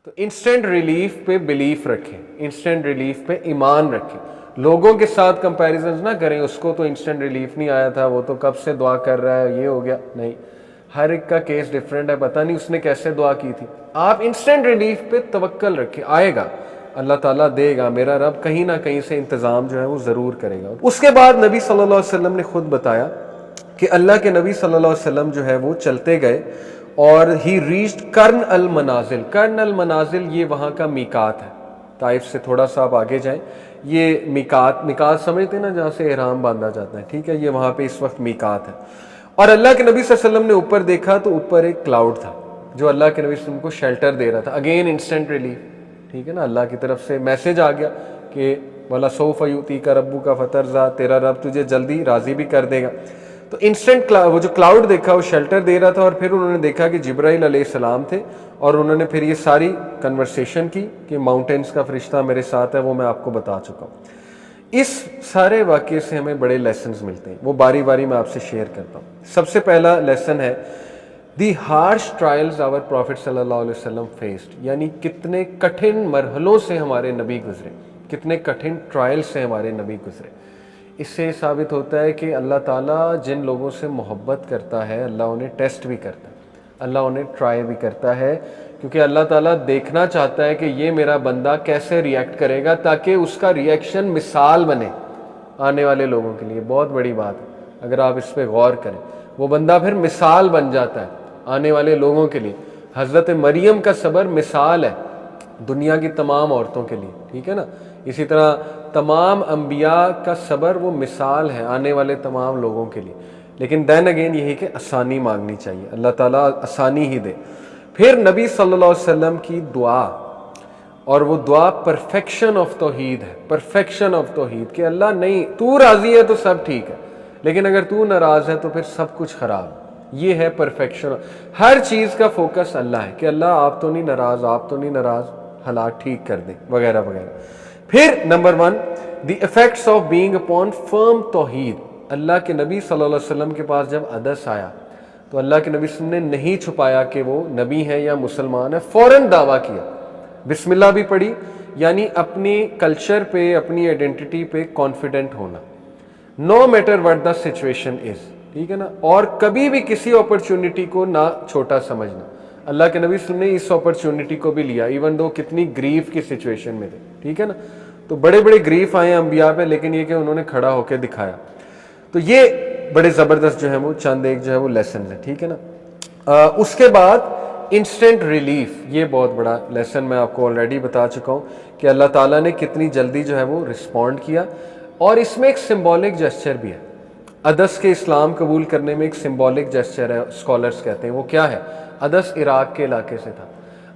تو instant relief پہ belief رکھیں، انسٹنٹ ریلیف پہ ایمان رکھیں، لوگوں کے ساتھ کمپیریزنز نہ کریں، اس کو تو انسٹنٹ ریلیف نہیں آیا تھا، وہ تو کب سے دعا کر رہا ہے، یہ ہو گیا، نہیں، ہر ایک کا کیس ڈیفرنٹ ہے، پتہ نہیں اس نے کیسے دعا کی تھی۔ آپ انسٹنٹ ریلیف پہ توکل رکھیں، آئے گا، اللہ تعالیٰ دے گا، میرا رب کہیں نہ کہیں سے انتظام جو ہے وہ ضرور کرے گا۔ اس کے بعد نبی صلی اللہ علیہ وسلم نے خود بتایا کہ اللہ کے نبی صلی اللہ علیہ وسلم جو ہے وہ چلتے گئے اور ہی ریچڈ کرن المنازل۔ کرن المنازل یہ وہاں کا میقات ہے، طائف سے تھوڑا سا آپ آگے جائیں، یہ میقات سمجھتے ہیں نا جہاں سے احرام باندھا جاتا ہے، ٹھیک ہے، یہ وہاں پہ اس وقت میقات ہے۔ اور اللہ کے نبی صلی اللہ علیہ وسلم نے اوپر دیکھا تو اوپر ایک کلاؤڈ تھا جو اللہ کے نبی صلی اللہ علیہ وسلم کو شیلٹر دے رہا تھا، اگین انسٹنٹ ریلیف، ٹھیک ہے نا، اللہ کی طرف سے میسج آ گیا کہ وَلَسَوْفَ يُؤْتِيكَ رَبُّكَ فَتَرْضَىٰ، تیرا رب تجھے جلدی راضی بھی کر دے گا۔ تو انسٹنٹ وہ جو کلاؤڈ دیکھا وہ شیلٹر دے رہا تھا، اور پھر انہوں نے دیکھا کہ جبرائیل علیہ السلام تھے، اور انہوں نے پھر یہ ساری کنورسیشن کی کہ ماؤنٹینز کا فرشتہ میرے ساتھ ہے، وہ میں آپ کو بتا چکا ہوں۔ اس سارے واقعے سے ہمیں بڑے لیسنز ملتے ہیں، وہ باری باری میں آپ سے شیئر کرتا ہوں۔ سب سے پہلا لیسن ہے دی ہارش ٹرائلز آور پروفٹ صلی اللہ علیہ وسلم فیسڈ، یعنی کتنے کٹھن مرحلوں سے ہمارے نبی گزرے، کتنے کٹھن ٹرائل سے ہمارے نبی گزرے۔ اس سے ثابت ہوتا ہے کہ اللہ تعالیٰ جن لوگوں سے محبت کرتا ہے اللہ انہیں ٹیسٹ بھی کرتا ہے، اللہ انہیں ٹرائی بھی کرتا ہے، کیونکہ اللہ تعالیٰ دیکھنا چاہتا ہے کہ یہ میرا بندہ کیسے ریئیکٹ کرے گا، تاکہ اس کا ریئیکشن مثال بنے آنے والے لوگوں کے لیے۔ بہت بڑی بات ہے اگر آپ اس پہ غور کریں، وہ بندہ پھر مثال بن جاتا ہے آنے والے لوگوں کے لیے۔ حضرت مریم کا صبر مثال ہے دنیا کی تمام عورتوں کے لیے، ٹھیک ہے نا، اسی طرح تمام انبیاء کا صبر وہ مثال ہے آنے والے تمام لوگوں کے لیے۔ لیکن دین اگین یہی کہ آسانی مانگنی چاہیے، اللہ تعالیٰ آسانی ہی دے۔ پھر نبی صلی اللہ علیہ وسلم کی دعا، اور وہ دعا پرفیکشن آف توحید ہے، پرفیکشن آف توحید، کہ اللہ نہیں، تو راضی ہے تو سب ٹھیک ہے، لیکن اگر تو ناراض ہے تو پھر سب کچھ خراب۔ یہ ہے پرفیکشن، ہر چیز کا فوکس اللہ ہے کہ اللہ آپ تو نہیں ناراض، آپ تو نہیں ناراض، حالات ٹھیک کر دیں، وغیرہ وغیرہ۔ پھر number 1 the effects of being upon firm توحید۔ اللہ کے نبی صلی اللہ علیہ وسلم کے پاس جب عدس آیا تو اللہ کے نبی صلی اللہ علیہ وسلم نے نہیں چھپایا کہ وہ نبی ہے یا مسلمان ہے، فوراً دعویٰ کیا، بسم اللہ بھی پڑھی، یعنی اپنی کلچر پہ، اپنی آئیڈینٹی پہ کانفیڈنٹ ہونا، no matter what the situation is, ٹھیک ہے نا، اور کبھی بھی کسی اپرچونٹی کو نہ چھوٹا سمجھنا۔ اللہ کے نبی صلی اللہ علیہ وسلم نے اس اپرچونٹی کو بھی لیا، ایون دو کتنی گریف کی سچویشن میں تھے، ٹھیک ہے نا، تو بڑے بڑے گریف آئے انبیاء پہ، لیکن یہ کہ انہوں نے کھڑا ہو کے دکھایا۔ تو یہ بڑے زبردست جو ہے وہ چند ایک جو ہے وہ لیسن ہے، ٹھیک ہے نا۔ اس کے بعد انسٹنٹ ریلیف، یہ بہت بڑا لیسن میں آپ کو آلریڈی بتا چکا ہوں کہ اللہ تعالیٰ نے کتنی جلدی جو ہے وہ رسپونڈ کیا، اور اس میں ایک سمبولک جیسچر بھی ہے۔ عدس کے اسلام قبول کرنے میں ایک سمبولک جیسچر ہے، اسکالرز کہتے ہیں، وہ کیا ہے؟ عدس عراق کے علاقے سے تھا،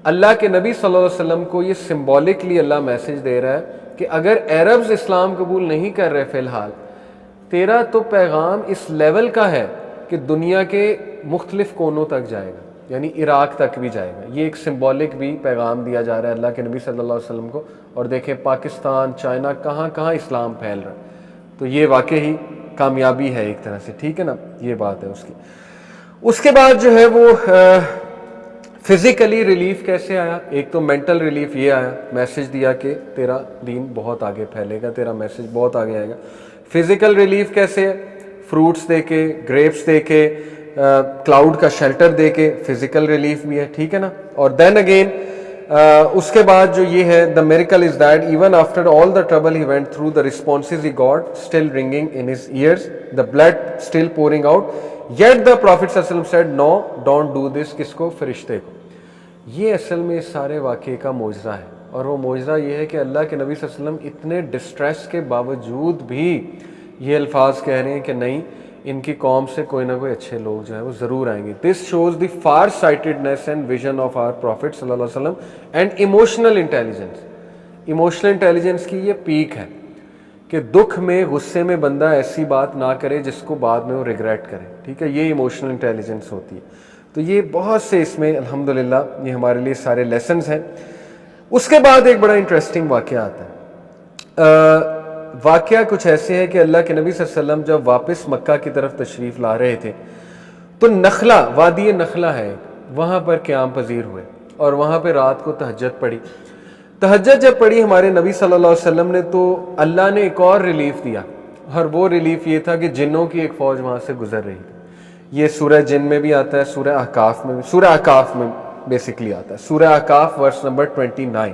اللہ کے نبی صلی اللہ علیہ وسلم کو یہ سمبولکلی اللہ میسج دے رہا ہے کہ اگر عربز اسلام قبول نہیں کر رہے فی الحال، تیرا تو پیغام اس لیول کا ہے کہ دنیا کے مختلف کونوں تک جائے گا، یعنی عراق تک بھی جائے گا۔ یہ ایک سمبولک بھی پیغام دیا جا رہا ہے اللہ کے نبی صلی اللہ علیہ وسلم کو، اور دیکھیں پاکستان، چائنا، کہاں کہاں اسلام پھیل رہا ہے، تو یہ واقعی کامیابی ہے ایک طرح سے، ٹھیک ہے نا، یہ بات ہے اس کی۔ اس کے بعد جو ہے وہ فزیکلی ریلیف کیسے آیا؟ ایک تو مینٹل ریلیف یہ آیا، میسج دیا کہ تیرا دین بہت آگے پھیلے گا، تیرا میسج بہت آگے آئے گا۔ فزیکل ریلیف کیسے ہے؟ فروٹس دے کے، گریپس دے کے، کلاؤڈ کا شیلٹر دے کے فزیکل ریلیف بھی ہے، ٹھیک ہے نا۔ اور دین اگین اس کے بعد جو یہ ہے، the miracle is that even after all the trouble he went through, the responses he got still ringing in his ears, the blood still pouring out, yet the Prophet صلی اللہ علیہ وسلم said no, don't do this۔ کس کو؟ فرشتے کو۔ یہ اصل میں اس سارے واقعے کا معجزہ ہے، اور وہ معجزہ یہ ہے کہ اللہ کے نبی صلی اللہ علیہ وسلم اتنے ڈسٹریس کے باوجود بھی یہ الفاظ کہہ رہے ہیں کہ نہیں، ان کی قوم سے کوئی نہ کوئی اچھے لوگ جو ہیں وہ ضرور آئیں گے۔ This shows the far sightedness and vision of our prophet صلی اللہ علیہ وسلم and emotional intelligence. Emotional intelligence کی یہ پیک ہے کہ دکھ میں، غصے میں بندہ ایسی بات نہ کرے جس کو بعد میں وہ ریگریٹ کرے، ٹھیک ہے، یہ ایموشنل انٹیلیجنس ہوتی ہے۔ تو یہ بہت سے اس میں الحمدللہ یہ ہمارے لیے سارے لیسنز ہیں۔ اس کے بعد ایک بڑا انٹرسٹنگ واقعہ آتا ہے۔ واقعہ کچھ ایسے ہے کہ اللہ کے نبی صلی اللہ علیہ وسلم جب واپس مکہ کی طرف تشریف لا رہے تھے تو نخلا، وادی نخلا ہے، وہاں پر قیام پذیر ہوئے، اور وہاں پہ رات کو تہجد پڑھی. تہجد جب پڑھی ہمارے نبی صلی اللہ علیہ وسلم نے تو اللہ نے ایک اور ریلیف دیا, اور وہ ریلیف یہ تھا کہ جنوں کی ایک فوج وہاں سے گزر رہی تھی. یہ سورہ جن میں بھی آتا ہے, سورہ احقاف میں بھی, سورہ احقاف میں بیسکلی آتا ہے, سورہ احقاف ورس نمبر 29.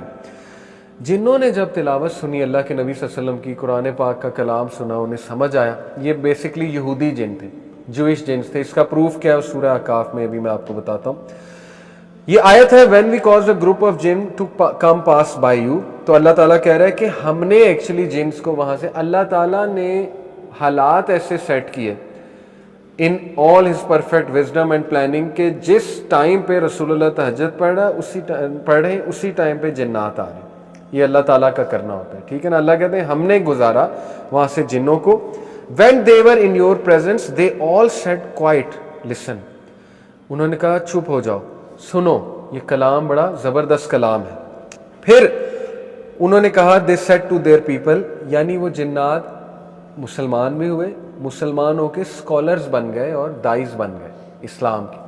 جنوں نے جب تلاوت سنی اللہ کے نبی صلی اللہ علیہ وسلم کی, قرآن پاک کا کلام سنا, انہیں سمجھ آیا. یہ بیسکلی یہودی جن تھے, جوئش جنس تھے. اس کا پروف کیا ہے سورہ احقاف میں بھی میں آپ کو بتاتا ہوں. یہ آیت ہے when we caused a group of jinn to come pass by you. تو اللہ تعالیٰ کہہ رہا ہے کہ ہم نے ایکچولی جنس کو وہاں سے, اللہ تعالیٰ نے حالات ایسے سیٹ کیے in all his perfect wisdom and planning کہ جس ٹائم پہ رسول اللہ تہجد پڑھ رہے ہیں اسی ٹائم پہ جنات آ رہے ہیں. یہ اللہ تعالیٰ کا کرنا ہوتا ہے, ٹھیک ہے نا. اللہ کہتے ہیں ہم نے گزارا وہاں سے جنوں کو. when they were in your presence they all said quiet listen. انہوں نے کہا چپ ہو جاؤ, سنو. یہ کلام بڑا زبردست کلام ہے. پھر انہوں نے کہا they said to their people, یعنی وہ جنات مسلمان بھی ہوئے, مسلمان ہو کے اسکالرز بن گئے اور دائز بن گئے اسلام کی.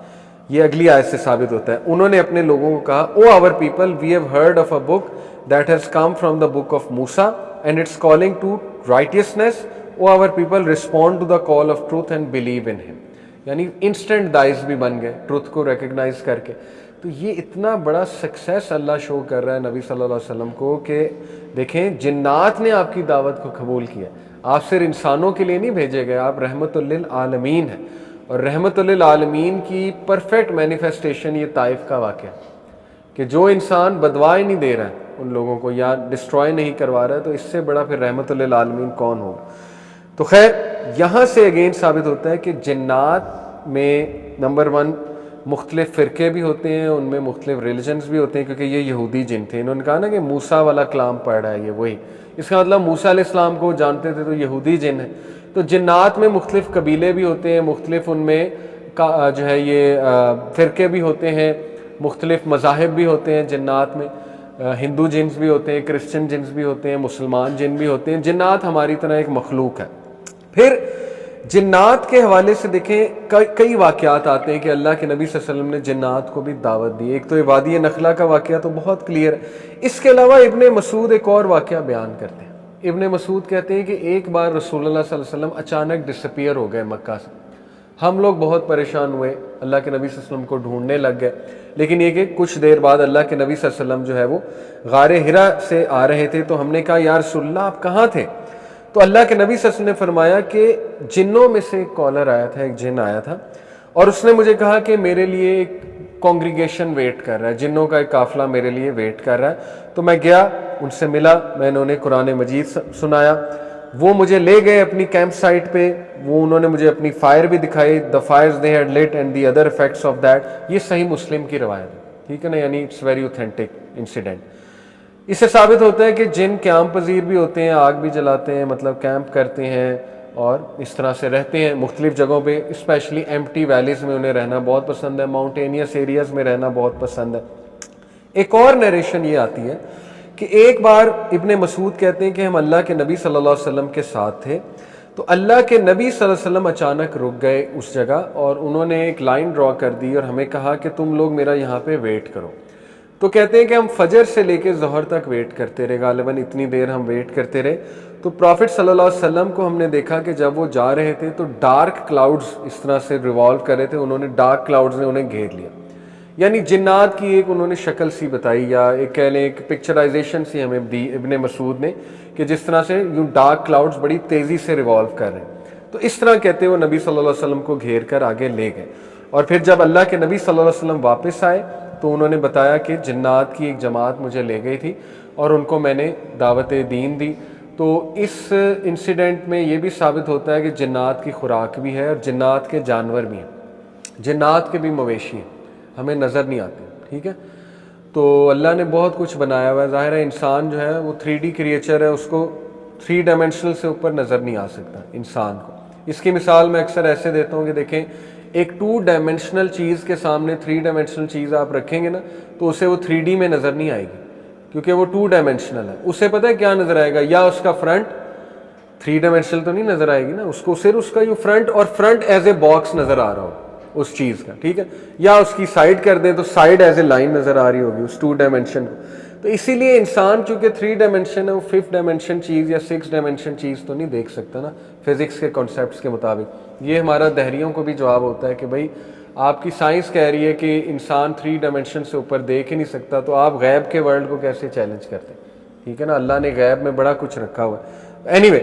یہ اگلی آیت سے ثابت ہوتا ہے. انہوں نے اپنے لوگوں کو کہا او our people we have heard of a book that has come from the book of Musa and it's calling to righteousness. O our people respond to the call of truth and believe in him. یعنی instant dies بھی بن گئے truth کو recognise کر کے. تو یہ اتنا بڑا سکسیس اللہ شو کر رہا ہے نبی صلی اللہ علیہ وسلم کو کہ دیکھیں جنات نے آپ کی دعوت کو قبول کیا. آپ صرف انسانوں کے لیے نہیں بھیجے گئے, آپ رحمت للعالمین ہیں. اور رحمت للعالمین کی پرفیکٹ مینیفیسٹیشن یہ طائف کا واقعہ کہ جو انسان بدوائے نہیں دے رہا ہے ان لوگوں کو یا ڈسٹروائے نہیں کروا رہا ہے, تو اس سے بڑا پھر رحمت للعالمین کون ہوگا. تو خیر یہاں سے اگین ثابت ہوتا ہے کہ جنات میں نمبر 1 مختلف فرقے بھی ہوتے ہیں, ان میں مختلف ریلیجنز بھی ہوتے ہیں, کیونکہ یہ یہودی جن تھے. انہوں نے کہا نا کہ موسیٰ والا کلام پڑھ رہا ہے یہ وہی, اس کا مطلب موسیٰ علیہ السلام کو جانتے تھے تو یہودی جن ہے. تو جنات میں مختلف قبیلے بھی ہوتے ہیں, مختلف ان میں جو ہے یہ فرقے بھی ہوتے ہیں, مختلف مذاہب بھی ہوتے ہیں جنات میں. ہندو جنس بھی ہوتے ہیں, کرسچن جنس بھی ہوتے ہیں, مسلمان جن بھی ہوتے ہیں. جنات ہماری طرح ایک مخلوق ہے. پھر جنات کے حوالے سے دیکھیں کئی واقعات آتے ہیں کہ اللہ کے نبی صلی اللہ علیہ وسلم نے جنات کو بھی دعوت دی. ایک تو وادی نخلا کا واقعہ تو بہت کلیئر ہے. اس کے علاوہ ابن مسعود ایک اور واقعہ بیان کرتے ہیں. ابن مسعود کہتے ہیں کہ ایک بار رسول اللہ صلی اللہ علیہ وسلم اچانک ڈسپیئر ہو گئے مکہ سے. ہم لوگ بہت پریشان ہوئے, اللہ کے نبی صلی اللہ علیہ وسلم کو ڈھونڈنے لگ گئے. لیکن یہ کہ کچھ دیر بعد اللہ کے نبی صلی اللہ علیہ وسلم جو ہے وہ غار حرا سے آ رہے تھے, تو ہم نے کہا یا رسول اللہ آپ کہاں تھے؟ تو اللہ کے نبی صلی اللہ علیہ وسلم نے فرمایا کہ جنوں میں سے ایک کالر آیا تھا, ایک جن آیا تھا, اور اس نے مجھے کہا کہ میرے لیے ایک کانگریگیشن ویٹ کر رہا ہے, جنوں کا ایک قافلہ میرے لیے ویٹ کر رہا ہے. تو میں گیا, ان سے ملا, میں نے انہیں قرآن مجید سنایا. وہ مجھے لے گئے اپنی کیمپ سائٹ پہ, وہ انہوں نے مجھے اپنی فائر بھی دکھائی, the fires they had lit and the other effects of that. یہ صحیح مسلم کی روایت ہے, ٹھیک ہے نا, یعنی اٹس ویری اوتھینٹک انسیڈنٹ. اس سے ثابت ہوتا ہے کہ جن قیام پذیر بھی ہوتے ہیں, آگ بھی جلاتے ہیں, مطلب کیمپ کرتے ہیں اور اس طرح سے رہتے ہیں مختلف جگہوں پہ. اسپیشلی ایمٹی ویلیز میں انہیں رہنا بہت پسند ہے, ماؤنٹینیس ایریاز میں رہنا بہت پسند ہے. ایک اور نیریشن یہ آتی ہے کہ ایک بار ابن مسعود کہتے ہیں کہ ہم اللہ کے نبی صلی اللہ علیہ وسلم کے ساتھ تھے, تو اللہ کے نبی صلی اللہ علیہ وسلم اچانک رک گئے اس جگہ اور انہوں نے ایک لائن ڈرا کر دی اور ہمیں کہا کہ تم لوگ میرا یہاں پہ ویٹ کرو. تو کہتے ہیں کہ ہم فجر سے لے کے ظہر تک ویٹ کرتے رہے, غالباً اتنی دیر ہم ویٹ کرتے رہے. تو پرافٹ صلی اللہ علیہ وسلم کو ہم نے دیکھا کہ جب وہ جا رہے تھے تو ڈارک کلاؤڈز اس طرح سے ریوالو کر رہے تھے, انہوں نے ڈارک کلاؤڈز نے انہیں گھیر لیا. یعنی جنات کی ایک انہوں نے شکل سی بتائی, یا ایک کہہ لیں ایک پکچرائزیشن سی ہمیں دی ابن مسعود نے, کہ جس طرح سے یوں ڈارک کلاؤڈز بڑی تیزی سے ریوالو کر رہے ہیں. تو اس طرح کہتے وہ نبی صلی اللہ علیہ وسلم کو گھیر کر آگے لے گئے. اور پھر جب اللہ کے نبی صلی اللہ علیہ وسلم واپس آئے تو انہوں نے بتایا کہ جنات کی ایک جماعت مجھے لے گئی تھی اور ان کو میں نے دعوت دین دی. تو اس انسیڈنٹ میں یہ بھی ثابت ہوتا ہے کہ جنات کی خوراک بھی ہے اور جنات کے جانور بھی ہیں, جنات کے بھی مویشی ہیں, ہمیں نظر نہیں آتے, ٹھیک ہے. تو اللہ نے بہت کچھ بنایا ہوا ہے. ظاہر ہے انسان جو ہے وہ 3D کریچر ہے, اس کو 3 ڈائمینشنل سے اوپر نظر نہیں آ سکتا انسان کو. اس کی مثال میں اکثر ایسے دیتا ہوں کہ دیکھیں ایک 2 ڈائمینشنل چیز کے سامنے 3 ڈائمینشنل چیز آپ رکھیں گے نا, تو اسے وہ 3D میں نظر نہیں آئے گی, کیونکہ وہ 2 ڈائمینشنل ہے. اسے پتہ ہے کیا نظر آئے گا, یا اس کا فرنٹ 3 ڈائمینشنل تو نہیں نظر آئے گی نا, اس کو صرف اس کا یوں فرنٹ اور فرنٹ ایز اے باکس نظر آ رہا ہو, اس چیز کا, ٹھیک ہے, یا اس کی سائڈ کر دیں تو سائڈ ایز اے لائن نظر آ رہی ہوگی اس 2 ڈائمینشن کو. تو اسی لیے انسان چونکہ 3 ڈائمینشن ہے, وہ 5th ڈائمینشن چیز یا 6 ڈائمینشن چیز تو نہیں دیکھ سکتا نا فزکس کے کانسیپٹس کے مطابق. یہ ہمارا دہریوں کو بھی جواب ہوتا ہے کہ بھائی آپ کی سائنس کہہ رہی ہے کہ انسان 3 ڈائمینشن سے اوپر دیکھ ہی نہیں سکتا, تو آپ غیب کے ورلڈ کو کیسے چیلنج کرتے ہیں, ٹھیک ہے نا. اللہ نے غیب میں بڑا کچھ رکھا ہوا ہے. اینی وے,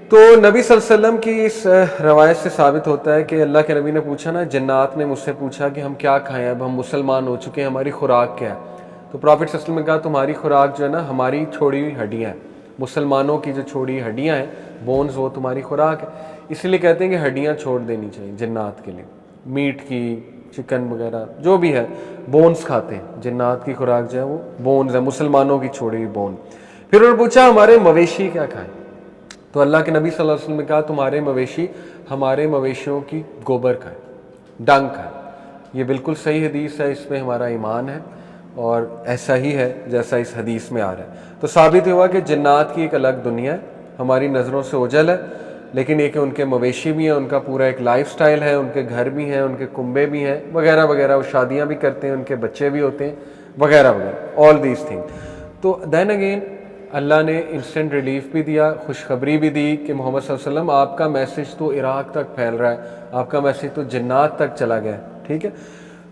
تو نبی صلی اللہ علیہ وسلم کی اس روایت سے ثابت ہوتا ہے کہ اللہ کے نبی نے پوچھا نا, جنات نے مجھ سے پوچھا کہ ہم کیا کھائیں, اب ہم مسلمان ہو چکے ہیں, ہماری خوراک کیا ہے. تو پروفٹ صلی اللہ علیہ وسلم نے کہا تمہاری خوراک جو ہے نا ہماری چھوڑی ہوئی ہڈیاں ہیں, مسلمانوں کی جو چھوڑی ہوئی ہڈیاں ہیں بونز, وہ تمہاری خوراک ہے. اسی لیے کہتے ہیں کہ ہڈیاں چھوڑ دینی چاہیے جنات کے لیے, میٹ کی, چکن وغیرہ جو بھی ہے, بونز کھاتے ہیں. جنات کی خوراک جو ہے وہ بونز ہے, مسلمانوں کی چھوڑی ہوئی بون. پھر انہوں نے پوچھا ہمارے مویشی کیا کھائیں, تو اللہ کے نبی صلی اللہ علیہ وسلم نے کہا تمہارے مویشی ہمارے مویشیوں کی گوبر کھائیں, ڈنگ کھائیں. یہ بالکل صحیح حدیث ہے, اس پہ ہمارا ایمان ہے اور ایسا ہی ہے جیسا اس حدیث میں آ رہا ہے. تو ثابت ہوا کہ جنات کی ایک الگ دنیا ہے, ہماری نظروں سے اوجھل ہے, لیکن یہ کہ ان کے مویشی بھی ہیں, ان کا پورا ایک لائف سٹائل ہے, ان کے گھر بھی ہیں, ان کے کنبے بھی ہیں وغیرہ وغیرہ, وہ شادیاں بھی کرتے ہیں, ان کے بچے بھی ہوتے ہیں وغیرہ وغیرہ, آل دیز تھنگ. تو دین اگین اللہ نے انسٹنٹ ریلیف بھی دیا, خوشخبری بھی دی کہ محمد صلی اللہ علیہ وسلم آپ کا میسج تو عراق تک پھیل رہا ہے, آپ کا میسج تو جنات تک چلا گیا ہے, ٹھیک ہے.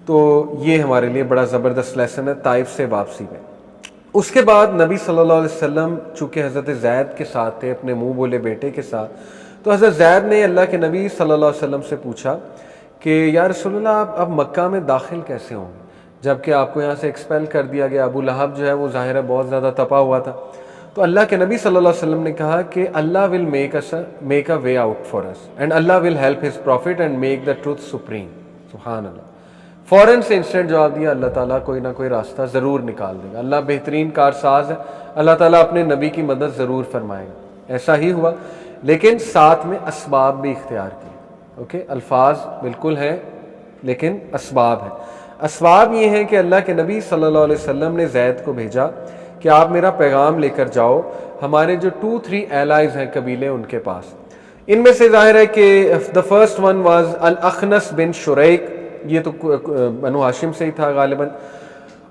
تو یہ ہمارے لیے بڑا زبردست لیسن ہے طائف سے واپسی میں. اس کے بعد نبی صلی اللہ علیہ وسلم چونکہ حضرت زید کے ساتھ تھے, اپنے منہ بولے بیٹے کے ساتھ, تو حضرت زید نے اللہ کے نبی صلی اللہ علیہ وسلم سے پوچھا کہ یا رسول اللہ آپ اب مکہ میں داخل کیسے ہوں گے جبکہ آپ کو یہاں سے ایکسپیل کر دیا گیا. ابو لہب جو ہے وہ ظاہر ہے بہت زیادہ تپا ہوا تھا. تو اللہ کے نبی صلی اللہ علیہ وسلم نے کہا کہ اللہ will make a way out for us and Allah will help his prophet and make the truth supreme. سبحان اللہ. فوراً سے انسٹنٹ جواب دیا, اللہ تعالیٰ کوئی نہ کوئی راستہ ضرور نکال دے گا, اللہ بہترین کارساز ہے, اللہ تعالیٰ اپنے نبی کی مدد ضرور فرمائے گا. ایسا ہی ہوا, لیکن ساتھ میں اسباب بھی اختیار کیے. اوکے, الفاظ بالکل ہیں لیکن اسباب ہیں. اسباب یہ ہیں کہ اللہ کے نبی صلی اللہ علیہ وسلم نے زید کو بھیجا کہ آپ میرا پیغام لے کر جاؤ ہمارے جو 2-3 ایلائز ہیں قبیلے ان کے پاس. ان میں سے ظاہر ہے کہ the first one was الاخنس بن شریک, یہ تو بنو ہاشم سے ہی تھا غالباً.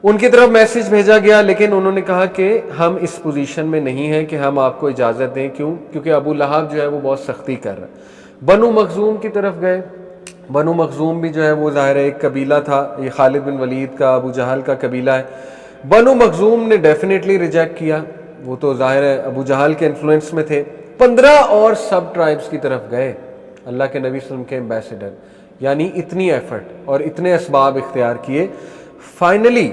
ان کی طرف میسج بھیجا گیا, لیکن انہوں نے کہا کہ ہم اس پوزیشن میں نہیں ہیں کہ ہم آپ کو اجازت دیں. کیونکہ ابو لہب جو ہے وہ بہت سختی کر رہا ہے. بنو مخزوم کی طرف گئے. بنو مخزوم بھی جو ہے وہ ظاہر ہے ایک قبیلہ تھا, یہ خالد بن ولید کا, ابو جہل کا قبیلہ ہے. بنو مخزوم نے ڈیفینیٹلی ریجیکٹ کیا, وہ تو ظاہر ہے ابو جہل کے انفلوئنس میں تھے. 15 اور سب ٹرائبس کی طرف گئے اللہ کے نبی صلی اللہ علیہ وسلم کے ایمبیسیڈر, یعنی اتنی ایفرٹ اور اتنے اسباب اختیار کیے. فائنلی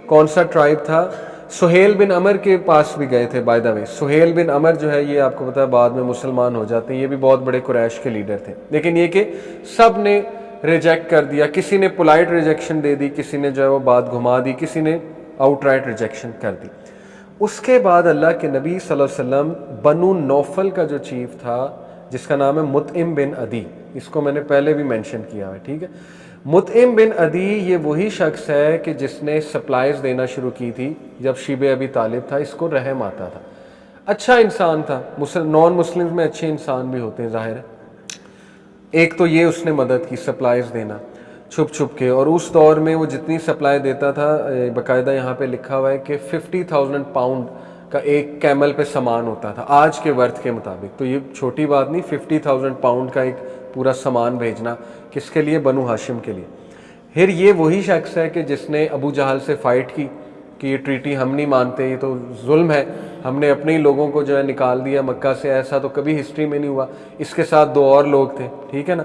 کون سا ٹرائب تھا, سہیل بن عمر کے پاس بھی گئے تھے. بائی دا وے سہیل بن عمر جو ہے یہ آپ کو پتا ہے بعد میں مسلمان ہو جاتے ہیں, یہ بھی بہت بڑے قریش کے لیڈر تھے, لیکن یہ کہ سب نے ریجیکٹ کر دیا. کسی نے پولائٹ ریجیکشن دے دی, کسی نے جو ہے وہ بات گھما دی, کسی نے آؤٹ رائٹ ریجیکشن کر دی. اس کے بعد اللہ کے نبی صلی اللہ علیہ وسلم بنو نوفل کا جو چیف تھا جس کا نام ہے مطعم بن عدی, اس کو میں نے پہلے بھی مینشن کیا ہے, ٹھیک ہے. مطعم بن عدی یہ وہی شخص ہے کہ جس نے سپلائز دینا شروع کی تھی جب شیب ابی طالب تھا. اس کو رحم آتا تھا, اچھا انسان تھا. نان مسلمز میں اچھے انسان بھی ہوتے ہیں ظاہر ہے. ایک تو یہ اس نے مدد کی سپلائز دینا چھپ چھپ کے, اور اس دور میں وہ جتنی سپلائی دیتا تھا باقاعدہ یہاں پہ لکھا ہوا ہے کہ 50,000 پاؤنڈ کا ایک کیمل پہ سامان ہوتا تھا آج کے ورتھ کے مطابق. تو یہ چھوٹی بات نہیں, 50,000 پاؤنڈ کا ایک پورا سامان بھیجنا, کس کے لیے, بنو ہاشم کے لیے. پھر یہ وہی شخص ہے کہ جس نے ابو جہل سے فائٹ کی کہ یہ ٹریٹی ہم نہیں مانتے, یہ تو ظلم ہے, ہم نے اپنے ہی لوگوں کو جو ہے نکال دیا مکہ سے, ایسا تو کبھی ہسٹری میں نہیں ہوا. اس کے ساتھ 2 اور لوگ تھے, ٹھیک ہے نا.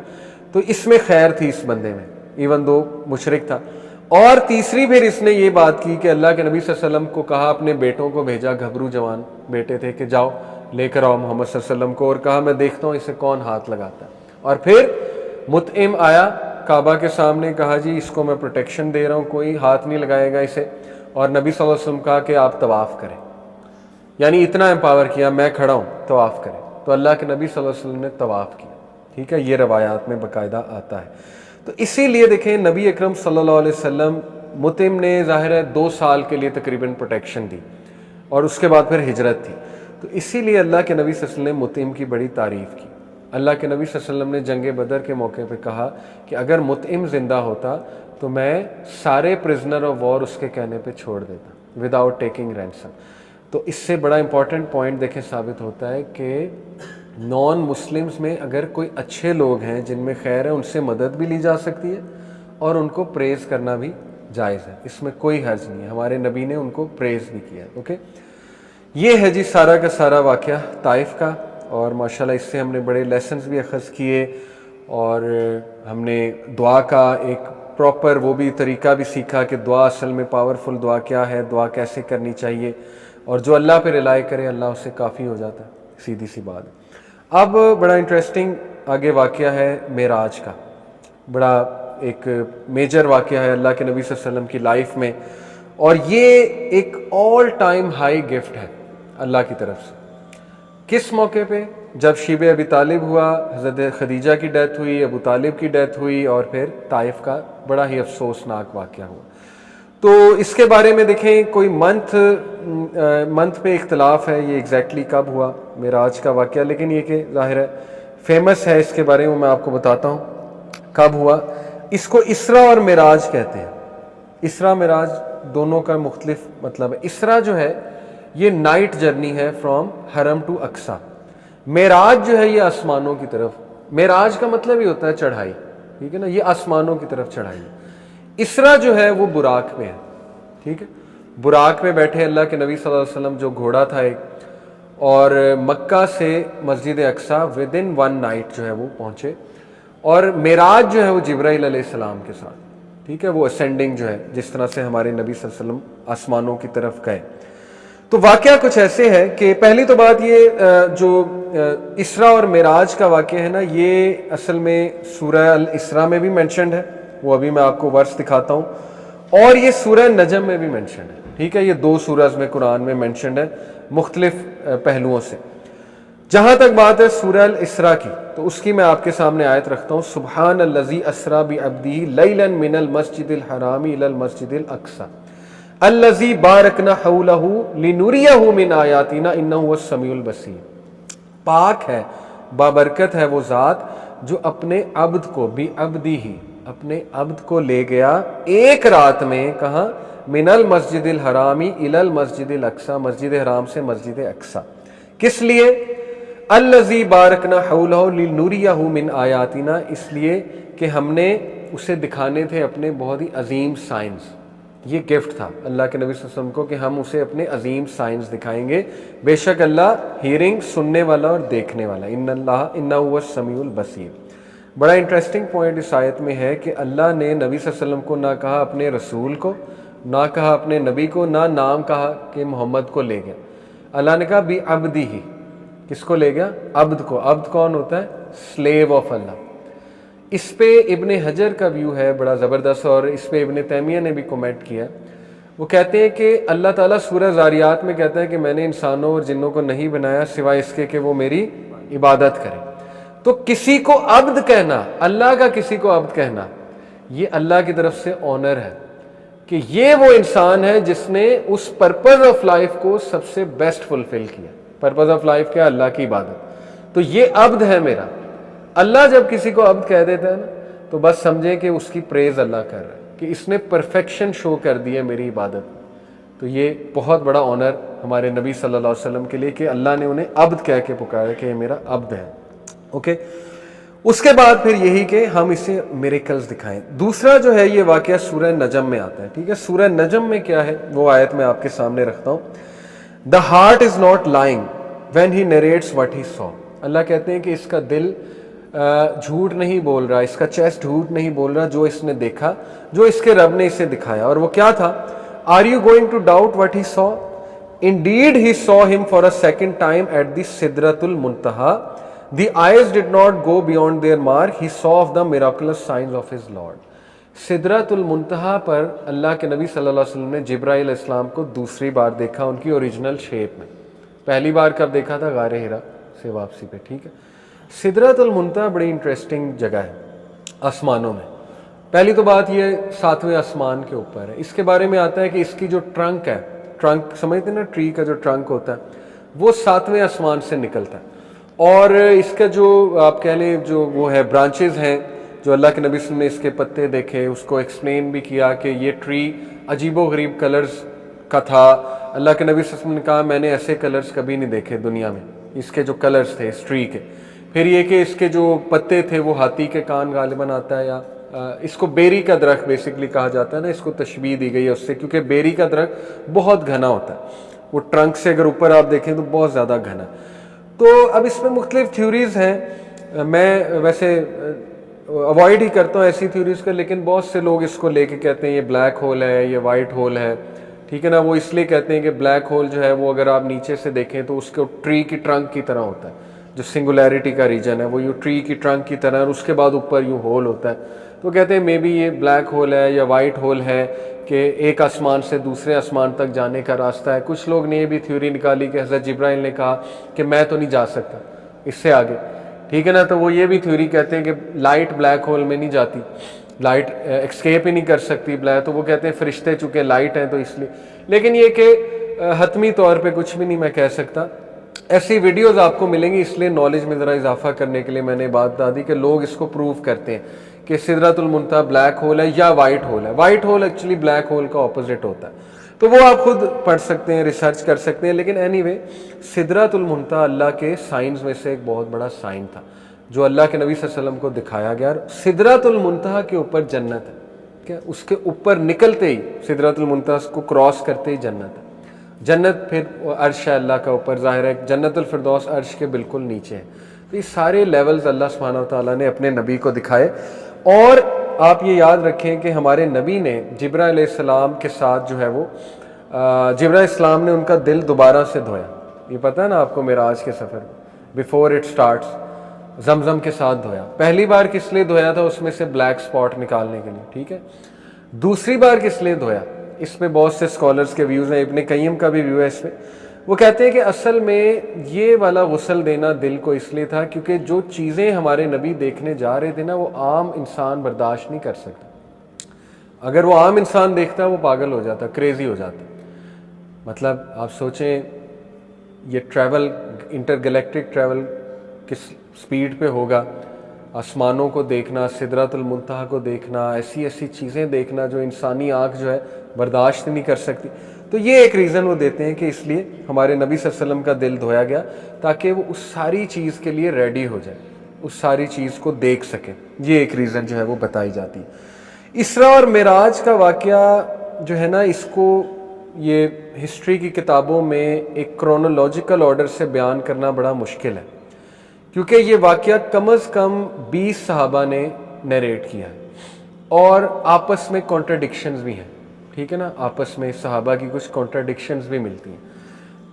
تو اس میں خیر تھی اس بندے میں, ایون دو مشرک تھا. اور تیسری پھر اس نے یہ بات کی کہ اللہ کے نبی صلی اللہ علیہ وسلم کو کہا, اپنے بیٹوں کو بھیجا, گھبرو جوان بیٹے تھے, کہ جاؤ لے کر آؤ محمد صلی اللہ علیہ وسلم کو, اور کہا میں دیکھتا ہوں اسے کون ہاتھ لگاتا ہے. اور پھر مطعم آیا کعبہ کے سامنے, کہا جی اس کو میں پروٹیکشن دے رہا ہوں, کوئی ہاتھ نہیں لگائے گا اسے. اور نبی صلی اللہ علیہ وسلم کہا کہ آپ طواف کریں, یعنی اتنا امپاور کیا, میں کھڑا ہوں طواف کریں. تو اللہ کے نبی صلی اللہ علیہ وسلم نے طواف کیا, ٹھیک ہے. یہ روایات میں باقاعدہ آتا ہے. تو اسی لیے دیکھیں نبی اکرم صلی اللہ علیہ وسلم مطعم نے ظاہر ہے 2 سال کے لیے تقریباً پروٹیکشن دی, اور اس کے بعد پھر ہجرت تھی. تو اسی لیے اللہ کے نبی صلی اللہ علیہ وسلم نے مطعم کی بڑی تعریف کی. اللہ کے نبی صلی اللہ علیہ وسلم نے جنگ بدر کے موقع پہ کہا کہ اگر مطعم زندہ ہوتا تو میں سارے پرزنر آف وار اس کے کہنے پہ چھوڑ دیتا وداؤٹ ٹیکنگ رینسم. تو اس سے بڑا امپورٹنٹ پوائنٹ دیکھیں ثابت ہوتا ہے کہ نان مسلمز میں اگر کوئی اچھے لوگ ہیں جن میں خیر ہے ان سے مدد بھی لی جا سکتی ہے اور ان کو پریز کرنا بھی جائز ہے, اس میں کوئی حرج نہیں ہے. ہمارے نبی نے ان کو پریز بھی کیا. اوکے, یہ ہے جی سارا کا سارا واقعہ طائف کا, اور ماشاءاللہ اس سے ہم نے بڑے لیسنز بھی اخذ کیے اور ہم نے دعا کا ایک پراپر وہ بھی طریقہ بھی سیکھا کہ دعا اصل میں پاورفل دعا کیا ہے, دعا کیسے کرنی چاہیے, اور جو اللہ پہ ریلائی کرے اللہ اس سے کافی ہو جاتا ہے, سیدھی سی بات. اب بڑا انٹرسٹنگ آگے واقعہ ہے معراج کا, بڑا ایک میجر واقعہ ہے اللہ کے نبی صلی اللہ علیہ وسلم کی لائف میں, اور یہ ایک آل ٹائم ہائی گفٹ ہے اللہ کی طرف سے. کس موقع پہ؟ جب شیب ابی طالب ہوا, حضرت خدیجہ کی ڈیتھ ہوئی, ابو طالب کی ڈیتھ ہوئی, اور پھر طائف کا بڑا ہی افسوسناک واقعہ ہوا. تو اس کے بارے میں دیکھیں کوئی منتھ پہ اختلاف ہے یہ ایگزیکٹلی کب ہوا معراج کا واقعہ, لیکن یہ کہ ظاہر ہے فیمس ہے, اس کے بارے میں آپ کو بتاتا ہوں کب ہوا. اس کو اسرا اور معراج کہتے ہیں. اسرا معراج دونوں کا مختلف مطلب ہے. اسرا جو ہے یہ نائٹ جرنی ہے فرام حرم ٹو اقصی. معراج جو ہے یہ آسمانوں کی طرف, معراج کا مطلب ہی ہوتا ہے چڑھائی, ٹھیک ہے نا, یہ آسمانوں کی طرف چڑھائی. اسرا جو ہے وہ براق پہ ہے, ٹھیک ہے, براق پہ بیٹھے اللہ کے نبی صلی اللہ علیہ وسلم, جو گھوڑا تھا ایک, اور مکہ سے مسجد اقصی ود ان 1 نائٹ جو ہے وہ پہنچے. اور معراج جو ہے وہ جبرائیل علیہ السلام کے ساتھ, ٹھیک ہے, وہ اسینڈنگ جو ہے جس طرح سے ہمارے نبی صلی اللہ علیہ وسلم آسمانوں کی طرف گئے. تو واقعہ کچھ ایسے ہے کہ پہلی تو بات یہ جو اسرا اور معراج کا واقعہ ہے نا, یہ اصل میں سورہ الاسراء میں بھی مینشنڈ ہے, وہ ابھی میں آپ کو ورس دکھاتا ہوں, اور یہ سورہ نجم میں بھی مینشنڈ ہے, ٹھیک ہے. یہ 2 سورج میں قرآن میں مینشنڈ ہے مختلف پہلوؤں سے. جہاں تک بات ہے سورہ الاسراء کی, تو اس کی میں آپ کے سامنے آیت رکھتا ہوں. سبحان الذی اسری بعبدہ لیلا من المسجد الحرام الی المسجد الاقصی الذی بارکنا حولہ لنریہ من آیاتنا انہ هو السمیع البصیر. پاک ہے, بابرکت ہے وہ ذات جو اپنے عبد کو بعبدہ, اپنے عبد کو لے گیا ایک رات میں, کہاں, من المسجد الحرامی الی المسجد الاقصی, مسجد حرام سے مسجد اقصی. کس لیے؟ الذی بارکنا حولہ لنریہ من آیاتنا, اس لیے کہ ہم نے اسے دکھانے تھے اپنے بہت ہی عظیم سائنس. یہ گفٹ تھا اللہ کے نبی صلی اللہ علیہ وسلم کو کہ ہم اسے اپنے عظیم سائنس دکھائیں گے. بے شک اللہ ہیرنگ, سننے والا اور دیکھنے والا, انہ هو السمیع البصیر. بڑا انٹرسٹنگ پوائنٹ اس آیت میں ہے کہ اللہ نے نبی صلی اللہ علیہ وسلم کو نہ کہا اپنے رسول کو, نہ کہا اپنے نبی کو, نہ نام کہا کہ محمد کو لے گیا. اللہ نے کہا بعبدہ, کس کو لے گیا؟ عبد کو. عبد کون ہوتا ہے؟ سلیو آف اللہ. اس پہ ابن حجر کا ویو ہے بڑا زبردست, اور اس پہ ابن تیمیہ نے بھی کومنٹ کیا. وہ کہتے ہیں کہ اللہ تعالیٰ سورہ زاریات میں کہتا ہے کہ میں نے انسانوں اور جنوں کو نہیں بنایا سوائے اس کے کہ وہ میری عبادت کریں. تو کسی کو عبد کہنا, اللہ کا کسی کو عبد کہنا, یہ اللہ کی طرف سے آنر ہے کہ یہ وہ انسان ہے جس نے اس پرپز آف لائف کو سب سے بیسٹ فلفل کیا. پرپز آف لائف کیا؟ اللہ کی عبادت. تو یہ عبد ہے میرا. اللہ جب کسی کو عبد کہہ دیتا ہے نا, تو بس سمجھے کہ اس کی پریز اللہ کر رہا ہے کہ اس نے پرفیکشن شو کر دی ہے میری عبادت. تو یہ بہت بڑا آنر ہمارے نبی صلی اللہ علیہ وسلم کے لیے کہ اللہ نے انہیں عبد کہہ کے پکارا کہ یہ میرا عبد ہے. اوکے, اس کے بعد پھر یہی کہ ہم اسے میریکلز دکھائیں. دوسرا جو ہے یہ واقعہ سورہ نجم میں آتا ہے, ٹھیک ہے. سورہ نجم میں کیا ہے وہ آیت میں آپ کے سامنے رکھتا ہوں. The heart is not lying when he narrates what he saw. اللہ کہتے ہیں کہ اس کا دل جھوٹ نہیں بول رہا, اس کا چیسٹ جھوٹ نہیں بول رہا جو اس نے دیکھا, جو اس کے رب نے اسے دکھایا. اور وہ کیا تھا؟ Are you going to doubt what he saw? Indeed he saw him for a second time at the Sidratul Muntaha. The eyes did not go beyond their mark. He saw of the miraculous signs of his Lord. سدرۃ المنتہا پر اللہ کے نبی صلی اللہ علیہ وسلم نے جبرائیل علیہ السلام کو دوسری بار دیکھا ان کی اوریجنل شیپ میں. پہلی بار کب دیکھا تھا؟ غار حرا سے واپسی پہ, ٹھیک ہے. سدرۃ المنتہا بڑی انٹرسٹنگ جگہ ہے آسمانوں میں. پہلی تو بات یہ 7ویں آسمان کے اوپر ہے. اس کے بارے میں آتا ہے کہ اس کی جو ٹرنک ہے, ٹرنک سمجھتے ہیں نا, ٹری کا جو ٹرنک ہوتا ہے وہ 7ویں آسمان سے نکلتا ہے, اور اس کا جو آپ کہہ لیں جو وہ ہے برانچز ہیں جو اللہ کے نبی صلی اللہ علیہ وسلم نے اس کے پتے دیکھے، اس کو ایکسپلین بھی کیا کہ یہ ٹری عجیب و غریب کلرز کا تھا۔ اللہ کے نبی صلی اللہ علیہ وسلم نے کہا میں نے ایسے کلرز کبھی نہیں دیکھے دنیا میں، اس کے جو کلرز تھے اس ٹری کے۔ پھر یہ کہ اس کے جو پتے تھے وہ ہاتھی کے کان غالباً آتا ہے، یا اس کو بیری کا درخت بیسکلی کہا جاتا ہے نا، اس کو تشبیہ دی گئی ہے اس سے، کیونکہ بیری کا درخت بہت گھنا ہوتا ہے، وہ ٹرنک سے اگر اوپر آپ دیکھیں تو بہت زیادہ گھنا۔ تو اب اس میں مختلف تھیوریز ہیں، میں ویسے اوائڈ ہی کرتا ہوں ایسی تھیوریز کا، لیکن بہت سے لوگ اس کو لے کے کہتے ہیں یہ بلیک ہول ہے، یہ وائٹ ہول ہے، ٹھیک ہے نا۔ وہ اس لیے کہتے ہیں کہ بلیک ہول جو ہے وہ اگر آپ نیچے سے دیکھیں تو اس کو ٹری کی ٹرنک کی طرح ہوتا ہے، جو سنگولیرٹی کا ریجن ہے وہ یوں ٹری کی ٹرنک کی طرح، اور اس کے بعد اوپر یوں ہول ہوتا ہے۔ تو کہتے ہیں مے بی یہ بلیک ہول ہے یا وائٹ ہول ہے کہ ایک آسمان سے دوسرے آسمان تک جانے کا راستہ ہے۔ کچھ لوگ نے یہ بھی تھیوری نکالی کہ حضرت جبرائیل نے کہا کہ میں تو نہیں جا سکتا اس سے آگے، ٹھیک ہے نا۔ تو وہ یہ بھی تھیوری کہتے ہیں کہ لائٹ بلیک ہول میں نہیں جاتی، لائٹ ایکسکیپ ہی نہیں کر سکتی بلیک، تو وہ کہتے ہیں فرشتے چونکہ لائٹ ہیں تو اس لیے۔ لیکن یہ کہ حتمی طور پہ کچھ بھی نہیں میں کہہ سکتا، ایسی ویڈیوز آپ کو ملیں گی، اس لیے نالج میں ذرا اضافہ کرنے کے لیے میں نے بات بتا دی کہ لوگ اس کو پروو کرتے ہیں کہ سدرۃ المنتہا بلیک ہول ہے یا وائٹ ہول ہے۔ White whole actually black hole کا اپوزٹ ہوتا ہے، تو وہ آپ خود پڑھ سکتے ہیں، ریسرچ کر سکتے ہیں۔ لیکن اینی وے سدرۃ المنتہا اللہ کے سائنز میں سے ایک بہت بڑا سائن تھا جو اللہ کے نبی صلی اللہ علیہ وسلم کو دکھایا گیا۔ سدرۃ المنتہا کے اوپر جنت ہے، کیا اس کے اوپر نکلتے ہی سدرۃ المنتہا کو کراس کرتے ہی جنت ہے۔ جنت پھر عرش ہے اللہ کا اوپر، ظاہر ہے جنت الفردوس عرش کے بالکل نیچے ہے۔ تو یہ سارے لیولز اللہ سبحانہ و تعالیٰ نے اپنے نبی کو دکھائے۔ اور آپ یہ یاد رکھیں کہ ہمارے نبی نے جبرائیل علیہ السلام کے ساتھ جو ہے وہ جبرائیل علیہ السلام نے ان کا دل دوبارہ سے دھویا، یہ پتہ ہے نا آپ کو معراج کے سفر میں، بیفور اٹ سٹارٹس زمزم کے ساتھ دھویا۔ پہلی بار کس لیے دھویا تھا؟ اس میں سے بلیک سپاٹ نکالنے کے لیے، ٹھیک ہے۔ دوسری بار کس لیے دھویا؟ اس میں بہت سے اسکالرز کے ویوز ہیں، ابن قیم کا بھی ویو ہے اس پہ۔ وہ کہتے ہیں کہ اصل میں یہ والا غسل دینا دل کو اس لیے تھا کیونکہ جو چیزیں ہمارے نبی دیکھنے جا رہے تھے نا وہ عام انسان برداشت نہیں کر سکتا۔ اگر وہ عام انسان دیکھتا وہ پاگل ہو جاتا، کریزی ہو جاتا۔ مطلب آپ سوچیں یہ ٹریول، انٹر گلیکٹک ٹریول کس سپیڈ پہ ہوگا، آسمانوں کو دیکھنا، سدرۃ المنتہا کو دیکھنا، ایسی ایسی چیزیں دیکھنا جو انسانی آنکھ جو ہے برداشت نہیں کر سکتی۔ تو یہ ایک ریزن وہ دیتے ہیں کہ اس لیے ہمارے نبی صلی اللہ علیہ وسلم کا دل دھویا گیا تاکہ وہ اس ساری چیز کے لیے ریڈی ہو جائے، اس ساری چیز کو دیکھ سکے۔ یہ ایک ریزن جو ہے وہ بتائی جاتی ہے۔ اسراء اور معراج کا واقعہ جو ہے نا، اس کو یہ ہسٹری کی کتابوں میں ایک کرونولوجیکل آرڈر سے بیان کرنا بڑا مشکل ہے، کیونکہ یہ واقعہ کم از کم 20 صحابہ نے نیریٹ کیا ہے اور آپس میں کانٹرڈکشنز بھی ہیں، ٹھیک ہے نا۔ آپس میں صحابہ کی کچھ کانٹرڈکشنز بھی ملتی ہیں،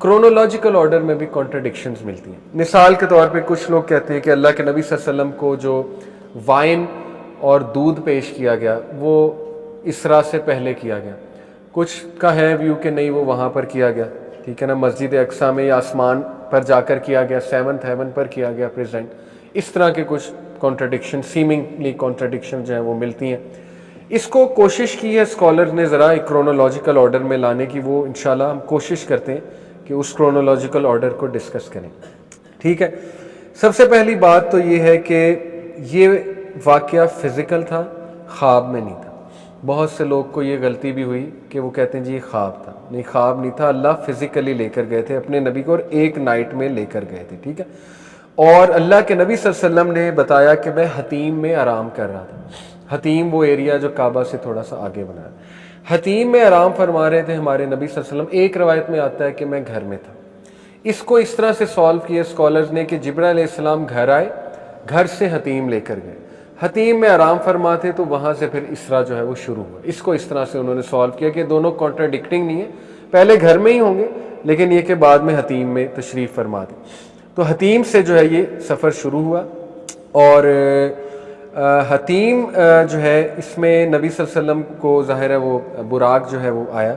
کرونولوجیکل آرڈر میں بھی کانٹرڈکشنز ملتی ہیں۔ مثال کے طور پہ کچھ لوگ کہتے ہیں کہ اللہ کے نبی صلی اللہ علیہ وسلم کو جو وائن اور دودھ پیش کیا گیا وہ اسراء سے پہلے کیا گیا، کچھ کا ہے ویو کہ نہیں وہ وہاں پر کیا گیا، ٹھیک ہے نا، مسجد اقصیٰ میں یا آسمان پر جا کر کیا گیا، 7th ہیون پر کیا گیا پریزنٹ۔ اس طرح کے کچھ کانٹرڈکشن، سیمنگلی کانٹرڈکشن جو ہیں وہ ملتی ہیں۔ اس کو کوشش کی ہے اسکالر نے ذرا ایک کرونولوجیکل آرڈر میں لانے کی، وہ انشاءاللہ ہم کوشش کرتے ہیں کہ اس کرونولوجیکل آرڈر کو ڈسکس کریں، ٹھیک ہے۔ سب سے پہلی بات تو یہ ہے کہ یہ واقعہ فزیکل تھا، خواب میں نہیں تھا۔ بہت سے لوگ کو یہ غلطی بھی ہوئی کہ وہ کہتے ہیں جی یہ خواب تھا، نہیں خواب نہیں تھا، اللہ فزیکلی لے کر گئے تھے اپنے نبی کو اور ایک نائٹ میں لے کر گئے تھے، ٹھیک ہے۔ اور اللہ کے نبی صلی اللہ علیہ وسلم نے بتایا کہ میں حتیم میں آرام کر رہا تھا۔ حتیم وہ ایریا جو کعبہ سے تھوڑا سا آگے بنا ہے، حتیم میں آرام فرما رہے تھے ہمارے نبی صلی اللہ علیہ وسلم۔ ایک روایت میں آتا ہے کہ میں گھر میں تھا۔ اس کو اس طرح سے سالو کیا اسکالرز نے کہ جبرائیل علیہ السلام گھر آئے، گھر سے حتیم لے کر گئے، حتیم میں آرام فرماتے تو وہاں سے پھر اسراء جو ہے وہ شروع ہوا۔ اس کو اس طرح سے انہوں نے سالو کیا کہ دونوں کانٹرڈکٹنگ نہیں ہے، پہلے گھر میں ہی ہوں گے لیکن یہ کہ بعد میں حتیم میں تشریف فرما دیں۔ تو حتیم سے جو ہے یہ سفر شروع ہوا، اور حتیم جو ہے اس میں نبی صلی اللہ علیہ وسلم کو ظاہر ہے وہ براق جو ہے وہ آیا،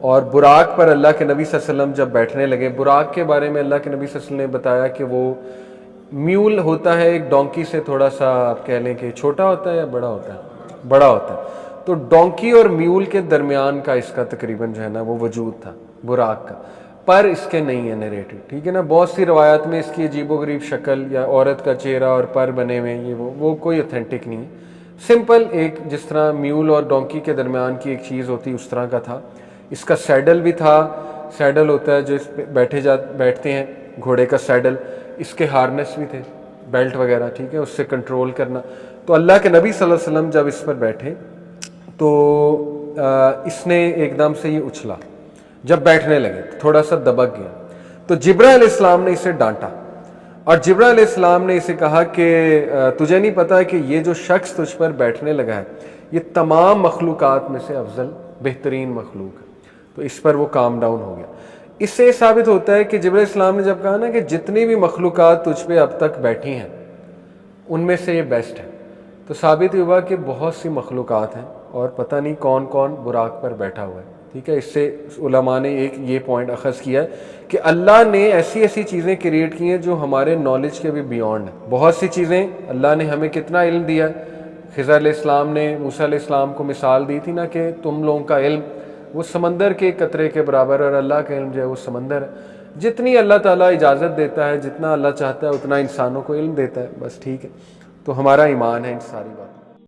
اور براق پر اللہ کے نبی صلی اللہ علیہ وسلم جب بیٹھنے لگے، براق کے بارے میں اللہ کے نبی صلی اللہ علیہ وسلم نے بتایا کہ وہ میول ہوتا ہے، ایک ڈونکی سے تھوڑا سا آپ کہہ لیں کہ چھوٹا ہوتا ہے یا بڑا ہوتا ہے، بڑا ہوتا ہے۔ تو ڈونکی اور میول کے درمیان کا اس کا تقریباً جو ہے نا وہ وجود تھا براق کا، پر اس کے نہیں ہے نریٹڈ، ٹھیک ہے نا. بہت سی روایات میں اس کی عجیب و غریب شکل یا عورت کا چہرہ اور پر بنے ہوئے ہیں، یہ وہ کوئی اوتھینٹک نہیں ہے. سمپل ایک جس طرح میول اور ڈونکی کے درمیان کی ایک چیز ہوتی اس طرح کا تھا. اس کا سیڈل بھی تھا، سیڈل ہوتا ہے جو اس پہ بیٹھتے ہیں گھوڑے کا سیڈل. اس کے ہارنس بھی تھے، بیلٹ وغیرہ، ٹھیک ہے، اس سے کنٹرول کرنا. تو اللہ کے نبی صلی اللہ علیہ وسلم جب اس پر بیٹھے تو اس نے ایک دم سے یہ اچھلا. جب بیٹھنے لگے تھوڑا سا دبک گیا تو جبرائیل علیہ السلام نے اسے ڈانٹا، اور جبرائیل علیہ السلام نے اسے کہا کہ تجھے نہیں پتا کہ یہ جو شخص تجھ پر بیٹھنے لگا ہے یہ تمام مخلوقات میں سے افضل بہترین مخلوق ہے. تو اس پر وہ کام ڈاؤن ہو گیا. اس سے یہ ثابت ہوتا ہے کہ جبرائیل علیہ السلام نے جب کہا نا کہ جتنی بھی مخلوقات تجھ پہ اب تک بیٹھی ہیں ان میں سے یہ بیسٹ ہے، تو ثابت ہوا کہ بہت سی مخلوقات ہیں اور پتہ نہیں کون کون براق پر بیٹھا ہوا ہے. ٹھیک ہے، اس سے علماء نے ایک یہ پوائنٹ اخذ کیا ہے کہ اللہ نے ایسی ایسی چیزیں کریٹ کی ہیں جو ہمارے نالج کے بھی بیونڈ ہیں. بہت سی چیزیں اللہ نے ہمیں کتنا علم دیا ہے. خضر علیہ السلام نے موسیٰ علیہ السلام کو مثال دی تھی نا کہ تم لوگوں کا علم وہ سمندر کے قطرے کے برابر، اور اللہ کا علم جو ہے وہ سمندر ہے. جتنی اللہ تعالیٰ اجازت دیتا ہے، جتنا اللہ چاہتا ہے اتنا انسانوں کو علم دیتا ہے، بس ٹھیک ہے. تو ہمارا ایمان ہے ان ساری باتوں